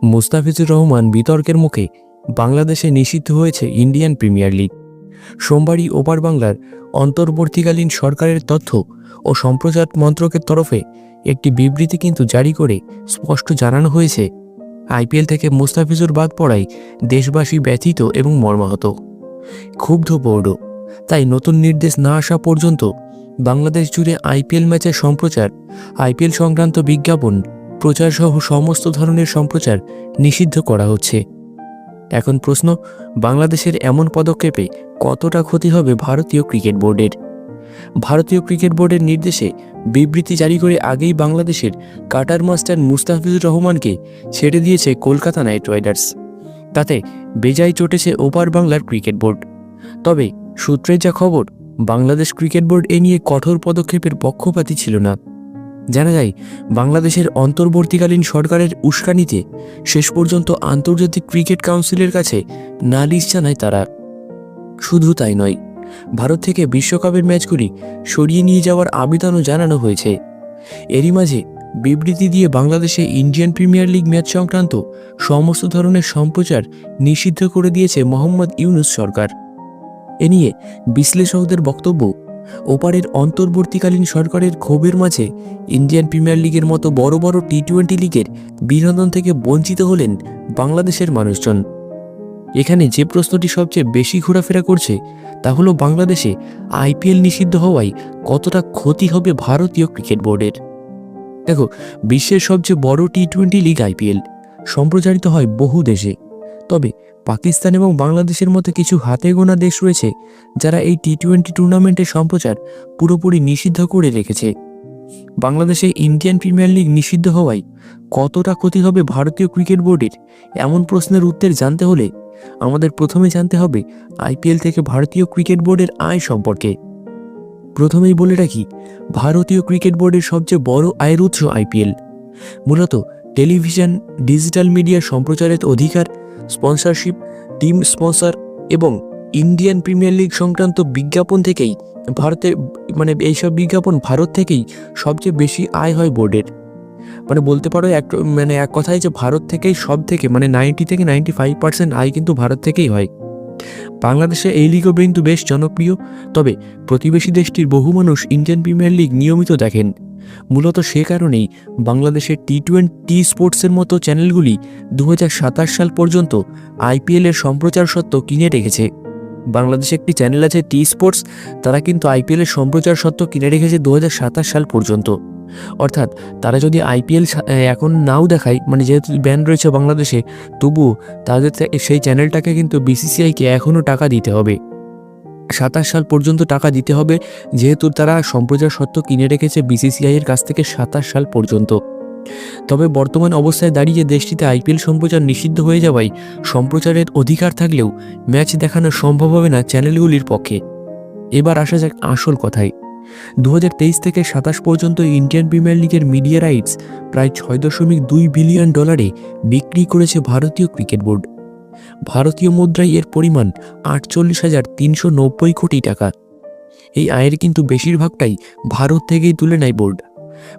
মুস্তাফিজুর রহমান বিতর্কের মুখে বাংলাদেশে নিষিদ্ধ হয়েছে ইন্ডিয়ান প্রিমিয়ার লিগ। সোমবারই ওপার বাংলার অন্তর্বর্তীকালীন সরকারের তথ্য ও সম্প্রচার মন্ত্রকের তরফে একটি বিবৃতি কিন্তু জারি করে স্পষ্ট জানানো হয়েছে, আইপিএল থেকে মুস্তাফিজুর বাদ পড়ায় দেশবাসী ব্যথিত এবং মর্মাহত, ক্ষুব্ধ বোর্ডও। তাই নতুন নির্দেশ না আসা পর্যন্ত বাংলাদেশ জুড়ে আইপিএল ম্যাচের সম্প্রচার, আইপিএল সংক্রান্ত বিজ্ঞাপন, প্রচারসহ সমস্ত ধরনের সম্প্রচার নিষিদ্ধ করা হচ্ছে। এখন প্রশ্ন, বাংলাদেশের এমন পদক্ষেপে কতটা ক্ষতি হবে ভারতীয় ক্রিকেট বোর্ডের? ভারতীয় ক্রিকেট বোর্ডের নির্দেশে বিবৃতি জারি করে আগেই বাংলাদেশের কাটার মাস্টার মুস্তাফিজুর রহমানকে ছেড়ে দিয়েছে কলকাতা নাইট রাইডার্স। তাতে বেজায় চটেছে ওপার বাংলার ক্রিকেট বোর্ড। তবে সূত্রের যা খবর, বাংলাদেশ ক্রিকেট বোর্ড এ নিয়ে কঠোর পদক্ষেপের পক্ষপাতী ছিল না। জানা যায়, বাংলাদেশের অন্তর্বর্তীকালীন সরকারের উস্কানিতে শেষ পর্যন্ত আন্তর্জাতিক ক্রিকেট কাউন্সিলের কাছে নালিশ জানায় তারা। শুধু তাই নয়, ভারত থেকে বিশ্বকাপের ম্যাচগুলি সরিয়ে নিয়ে যাওয়ার আবেদনও জানানো হয়েছে। এরই মাঝে বিবৃতি দিয়ে বাংলাদেশে ইন্ডিয়ান প্রিমিয়ার লিগ ম্যাচ সংক্রান্ত সমস্ত ধরনের সম্প্রচার নিষিদ্ধ করে দিয়েছে মোহাম্মদ ইউনূস সরকার। এ নিয়ে বিশ্লেষকদের বক্তব্য, ওপারের অন্তর্বর্তীকালীন সরকারের ক্ষোভের মাঝে ইন্ডিয়ান প্রিমিয়ার লিগের মতো বড় বড় টি-20 লিগের বিনোদন থেকে বঞ্চিত হলেন বাংলাদেশের মানুষজন। এখানে যে প্রশ্নটি সবচেয়ে বেশি ঘোরাফেরা করছে তা হলো, বাংলাদেশে আইপিএল নিষিদ্ধ হওয়ায় কতটা ক্ষতি হবে ভারতীয় ক্রিকেট বোর্ডের। দেখো, বিশ্বের সবচেয়ে বড় টি-20 লিগ আইপিএল সম্প্রচারিত হয় বহু দেশে। তবে পাকিস্তান এবং বাংলাদেশের মতো কিছু হাতে গোনা দেশ রয়েছে যারা এই টি-20 টুর্নামেন্টের সম্প্রচার পুরোপুরি নিষিদ্ধ করে রেখেছে। বাংলাদেশে ইন্ডিয়ান প্রিমিয়ার লিগ নিষিদ্ধ হওয়ায় কতটা ক্ষতি হবে ভারতীয় ক্রিকেট বোর্ডের, এমন প্রশ্নের উত্তর জানতে হলে আমাদের প্রথমে জানতে হবে আইপিএল থেকে ভারতীয় ক্রিকেট বোর্ডের আয় সম্পর্কে। প্রথমেই বলে রাখি, ভারতীয় ক্রিকেট বোর্ডের সবচেয়ে বড় আয়ের উৎস আইপিএল। মূলত টেলিভিশন, ডিজিটাল মিডিয়া সম্প্রচারের অধিকার, স্পন্সরশিপ, টিম স্পন্সর এবং ইন্ডিয়ান প্রিমিয়ার লিগ সংক্রান্ত বিজ্ঞাপন থেকেই এইসব বিজ্ঞাপন ভারত থেকেই সবচেয়ে বেশি আয় হয় বোর্ডের। বলতে পারো এক কথায় যে ভারত থেকেই সব থেকে 90 থেকে 95% আয় কিন্তু ভারত থেকেই হয়। বাংলাদেশে এই লিগও কিন্তু বেশ জনপ্রিয়। তবে প্রতিবেশী দেশটির বহু মানুষ ইন্ডিয়ান প্রিমিয়ার লিগ নিয়মিত দেখেন। মূলত সে কারণেই বাংলাদেশের টি-20 স্পোর্টসের মতো চ্যানেলগুলি 2027 সাল পর্যন্ত আইপিএলের সম্প্রচার সত্ত্ব কিনে রেখেছে। বাংলাদেশে একটি চ্যানেল আছে টি স্পোর্টস, তারা কিন্তু আইপিএলের সম্প্রচার সত্ত্ব কিনে রেখেছে 2027 সাল পর্যন্ত। অর্থাৎ তারা যদি আইপিএল এখন নাও দেখায়, যেহেতু ব্যান রয়েছে বাংলাদেশে, তবুও তাদের সেই চ্যানেলটাকে কিন্তু বিসিসিআইকে এখনও টাকা দিতে হবে, 27 সাল পর্যন্ত টাকা দিতে হবে, যেহেতু তারা সম্প্রচার সত্ত্ব কিনে রেখেছে বিসিসিআইয়ের কাছ থেকে 27 সাল পর্যন্ত। তবে বর্তমান অবস্থায় দাঁড়িয়ে দেশটিতে আইপিএল সম্প্রচার নিষিদ্ধ হয়ে যাওয়ায় সম্প্রচারের অধিকার থাকলেও ম্যাচ দেখানো সম্ভব হবে না চ্যানেলগুলির পক্ষে। এবার আসা যাক আসল কথায়। 2023 থেকে 27 পর্যন্ত ইন্ডিয়ান প্রিমিয়ার লিগের মিডিয়া রাইটস প্রায় $6.2 বিলিয়ন বিক্রি করেছে ভারতীয় ক্রিকেট বোর্ড। ভারতীয় মুদ্রায় এর পরিমাণ 48,390 কোটি টাকা। এই আয়ের কিন্তু বেশিরভাগটাই ভারত থেকেই তুলে নেয় বোর্ড।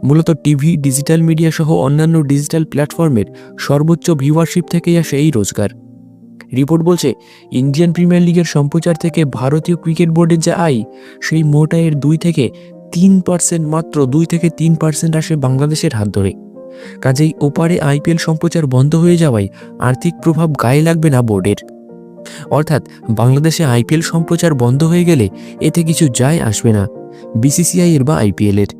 মূলত টিভি, ডিজিটাল মিডিয়া সহ অন্যান্য ডিজিটাল প্ল্যাটফর্মের সর্বোচ্চ ভিউয়ারশিপ থেকেই আসে এই রোজগার। রিপোর্ট বলছে, ইন্ডিয়ান প্রিমিয়ার লিগের সম্প্রচার থেকে ভারতীয় ক্রিকেট বোর্ডের যা আয়, সেই মোট আয়ের 2 থেকে 3%, মাত্র 2 থেকে 3% আসে বাংলাদেশের হাত ধরে। কাজেই ওপারে আইপিএল সম্প্রচার বন্ধ হয়ে যাওয়ায় আর্থিক প্রভাব গায়ে লাগবে না বোর্ডের। অর্থাৎ বাংলাদেশে আইপিএল সম্প্রচার বন্ধ হয়ে গেলে এতে কিছু যায় আসবে না বিসিসিআই এর বা আইপিএল এর।